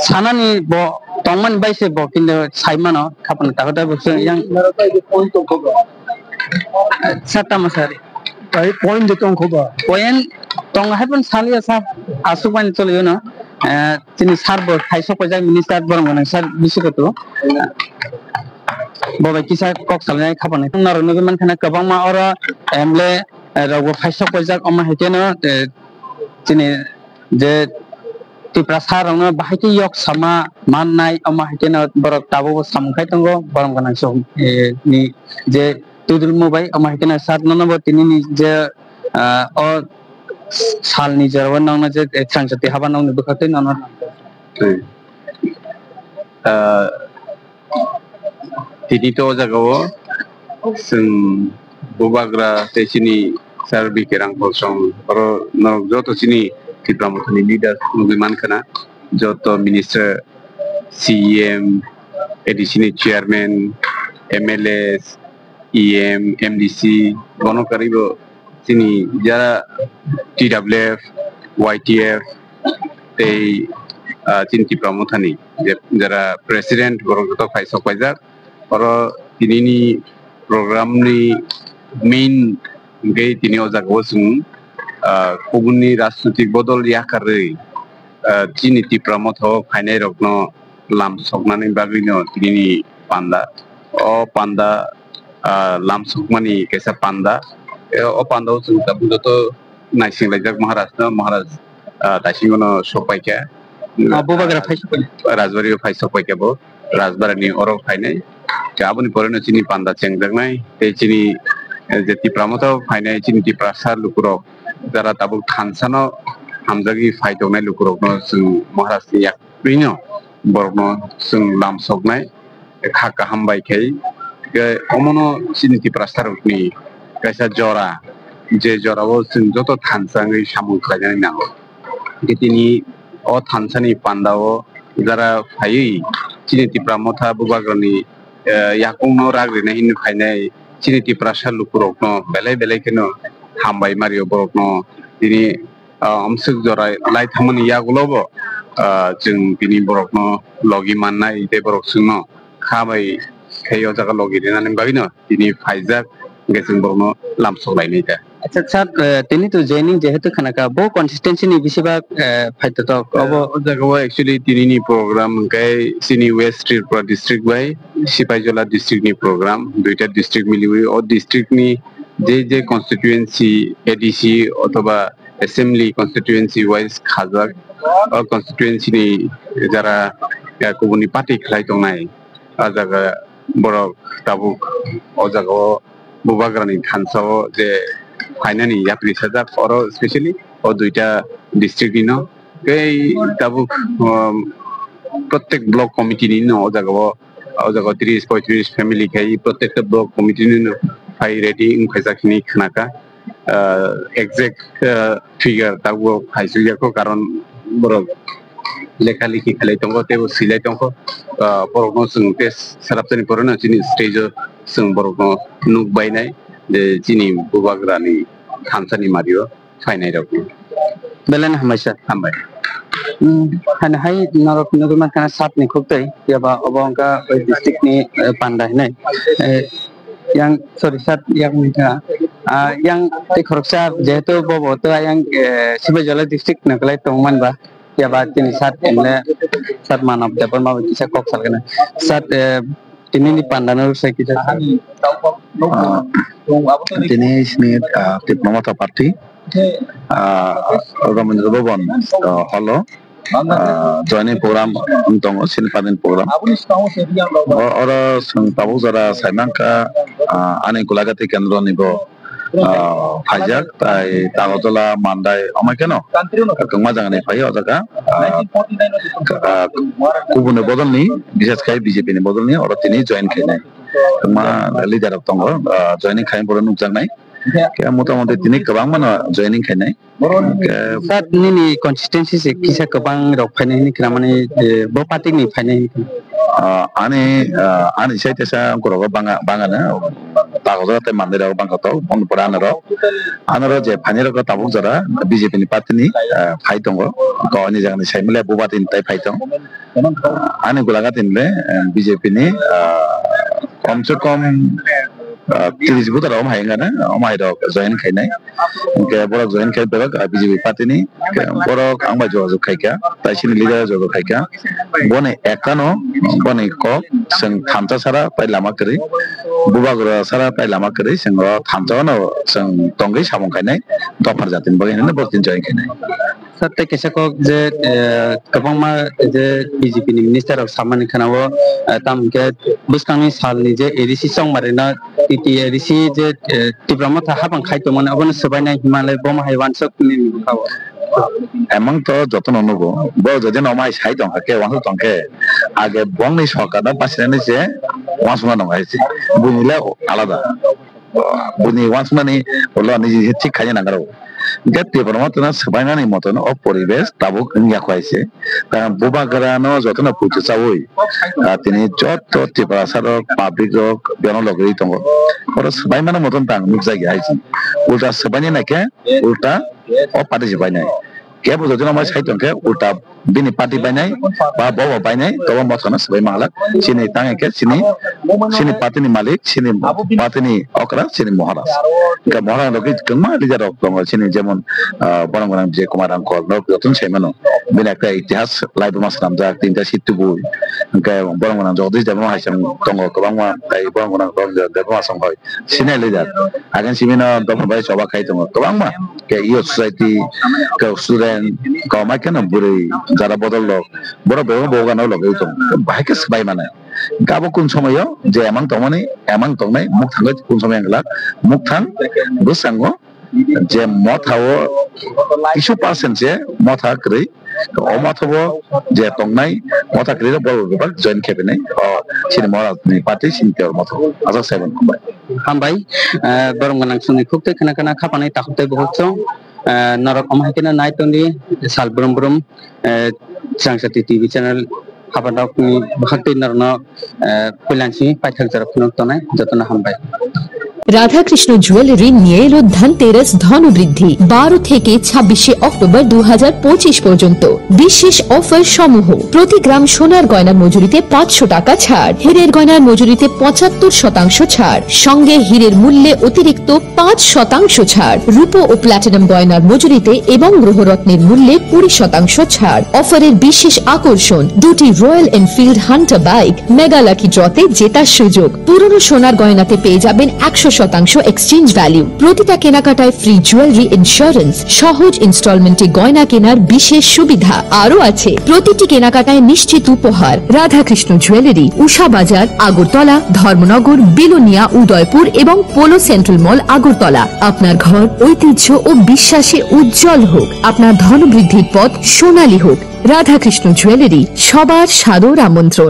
sanani bo tongman baise bo kinda saimano kapan takota bukse yang sata masari point jetong khoba point tong happen salia sa asuban choliyo na tini sarbo khaisok pajak minister borong nang sar bisigoto bobai kisa kok salnai khapan naro nugi man khana kabang ma ora emle rago khaisok pajak oma heteno tini je tiprasar rongno bahai yok sama mannai oma heteno borok tabo samkhai tongo borong nang so ni je tudul mobai oma heteno sat nono tini ni je o salni jarwan nangna je sangsati haban nang bukhate nono tini to jagao sing bubagra techini sarbi kerang kosong oro nok joto sini tipramotani leaders nugiman kana joto minister CM edisini chairman MLS EM MDC bono karibo sini jara TWF YTF tei sini tipramotani jara president borong joto khaisok pajak oro tini ni program ni main gay tini ojak wasung kubuni rajnitik bodol yakarei tini tipramot ho phainai rokno lam soknani bagino tini panda o panda lam sokmani kaisa panda o panda usung tabudo to naising lajak maharaj dasingono sopaika bubagra khaisok rajbari khaisok paika bo rajbarani oro phainai aboni poreno chini panda chengjaknai tei chini je tipramotho phainai chini tiprasar lukurok jara tabuk thansano hamjagi phaidongnai lukurokno sung maharashni yakprino borokno sung lamsoknai khaka hambai khai omono chini tiprasarokni kaisa jora je jorao sung joto thansangai samung khlainai nango tini o thansani pandao jara phaiui chini tipramotha bubagrani yakungno ragrina hin phainai chini tiprasar lukurokno belai belai keno hambai mario borokno tini amsuk jora lai thamani yagulobo jung tini borokno logi mannai te borok sungno khabai khayo jaga logi dinani bagino tini phaijak gesung borokno lamsok lainai ta আচ্ছা sir তিনি তো joining যেহেতু খানাকা বহু consistency নি বেশিরভাগ ফাইতো তো জায়গাও actually তিনি নি প্রোগ্রাম গাই সিনি ওয়েস্ট ত্রিপুরা ডিস্ট্রিক্ট বাই সিপাইজলা ডিস্ট্রিক্ট নি প্রোগ্রাম দুইটা ডিস্ট্রিক্ট মিলিয়ে ও ডিস্ট্রিক্ট নি যে কনস্টিটিউয়েন্সি এডিসি অথবা অ্যাসেম্বলি কনস্টিটিউয়েন্সি ওয়াইজ খাজাক ও কনস্টিটিউয়েন্সি নি যারা কুবুনি পার্টি খেলাই দংনাই আ জায়গা বড় তাবুক ও জায়গাও বুবাগ্রানি থানসাও যে ফাইনালি ইয়াপ্রি সাজাক oro স্পেশালি ও দুইটা ডিস্ট্রিক্ট নিনো এই তাবুক প্রত্যেক ব্লক কমিটি নিনো ও জায়গাও 30-35 ফ্যামিলি খাই প্রত্যেকটা ব্লক কমিটি নিনো ফাই রেডি ইনফাইজাখিনি খানাকা এক্সাক্ট ফিগার তাবুক ফাইসিয়াকো কারণ বড় লেখালেখি খেলাই দङ तेबो सिलाइ दङ बर'नो जों टेस्ट सारापनि बर'नो जिनि स्टेज जों बर'नो नुक बायनाय जे जिनि बुबाग्रानि थानसानि मारियो फाइनाय दङ बेलन हमायसा हामबाय हाने हाय नरक नगमा kana satni khuktai yaba obongka district ni pandai nai yang sorry sat yang minta yang tekhoroksa jehetu bobo to yang Sibajala district naklai tongman ba ya ba tini sat emle sat manap dapat mau bisa kok salkana sat ini di pandangan saya kita ini sini Tipramotha Party Raman Robon halo joining program untuk sini program orang tahu zara Saimangka ane kulagati kendro nibo Pajak tai tagotola mandai omakeno kengma jangan ni payo jaga kubune bodol ni bisas kai BJP ni bodol ni orang tini join kai nai kengma leader of tongo joining kai bodo nuk jangnai মোটামুটি তিনি গোबां मानो जयनिं खायनाय दा नैनि कन्सिस्टेन्सि से किसा गोबां रक फायनायनि खोना माने ब पार्टिनि फायनाय ani ani sai tesa goroga bangana tagoda te mandira bangkato on puranaro anaro je phaniro ko tabuk jara BJP ni party ni phai tongo ko ani jagani saimle bubatin tai phai tong ani gulaga tinle BJP ni कम से कम 30 बोतर om haingana om hairo join khainai ke borok join khai borok BJP party ni borok angba jojo khaika taisini leader jojo khaika bone ekano bone ko sing thamcha sara pai lama kri bubagro sara pai lama kri sing ro thamcha no sing tongai samong khainai dofar jatin bagene bortin join khainai सत्य केसको जे गोबांमा जे BJP नि minister of सामानि खनावो तामके बुस्कांनि सालनि जे एरिसि सं मारेना टिटि एरिसि जे तिब्रामा था हाबां खायतोमोन अबन सबायनाय हिमालय बम हाइवान सकनि मिखाव emang to jotono nugo bo jodi nomai sai dong ke wang tong ke age bong ni sokada pasine je wasma dong aisi bunile alada buni wasma ni olo ni ঠিক খায় না গারো গেতে পরমাত্মা সবাইনানি মতন অ পরিবেশ তাবুক ইয়া খাইছে কারণ বুবা গরানো যতন পুজো চাওই তিনি যত ত্রিপুরাসার পাবলিক রক বেন লগই দङ পর সবাইমানা মতন তাং মুখ জায়গা আইছি উল্টা সবাইনি নাকে উল্টা অ পাটি জবাইনাই ke bo jodi nomai sai dong ke ulta bini party bainai ba bawa bainai to mothana sabai malak sini tange ke sini party ni malik sini party ni okra sini moharaj ka moharaj logi kema leader ok dong sini jemon borang borang je kumar angkol no jotun semano bini ekta itihas live mas namjak tinta situ bu ka borang borang jodi jemon haisam dong kobangma tai borang borang dong debma songhoy sini leader agen simina dong bai soba khai dong kobangma ke iyo society ke student kau makan buri jara bodol log boro bego bogan log itu bahaya sebai mana gabo kun somayo je emang tomani emang tongnai muk thang kun somay angla muk thang busango je mothawo isu percent je motha kri o mothawo je tongnai motha kri bol bol join kebinai o sini mora ni party sini ter motha azak seven kumbai hambai borong manang suni khukte kana kana khapanai takte bohotso Norok omah kena naik tundi sal brum brum Sangsati TV channel hapadok ni bhakti narno pilansi paithak jarap tonai jotona hambai Radha Krishna jewellery নিয়ে এলো ধনতেরাস ধনবৃদ্ধি 12 থেকে 26 October 2025 পর্যন্ত বিশেষ offer সমূহ প্রতি গ্রাম সোনার গয়নার মজুরিতে 500 টাকা ছাড় হীরের গয়নার মজুরিতে 75% ছাড় সঙ্গে হীরের মূল্যে অতিরিক্ত 5% ছাড় রূপো ও প্লাটিনাম গয়নার মজুরিতে এবং গ্রহরত্নের মূল্যে 20% ছাড় অফারের বিশেষ আকর্ষণ দুটি Royal Enfield Hunter bike mega lucky ড্রতে জেতার সুযোগ পুরনো সোনার গয়নাতে পেয়ে যাবেন 100% এক্সচেঞ্জ ভ্যালু প্রতিটা কেনাকাটায় ফ্রি জুয়েলারি ইন্স্যুরেন্স সহজ ইনস্টলমেন্টে গয়না কেনার বিশেষ সুবিধা আরো আছে প্রতিটি কেনাকাটায় নিশ্চিত উপহার রাধাকৃষ্ণ জুয়েলারি উষা বাজার আগরতলা ধর্মনগর বিলোনিয়া উদয়পুর এবং পোলো সেন্ট্রাল মল আগরতলা আপনার ঘর ঐতিহ্য ও বিশ্বাসে উজ্জ্বল হোক আপনার ধনবৃদ্ধির পথ সোনালী হোক রাধাকৃষ্ণ জুয়েলারি সবার সাদর আমন্ত্রণ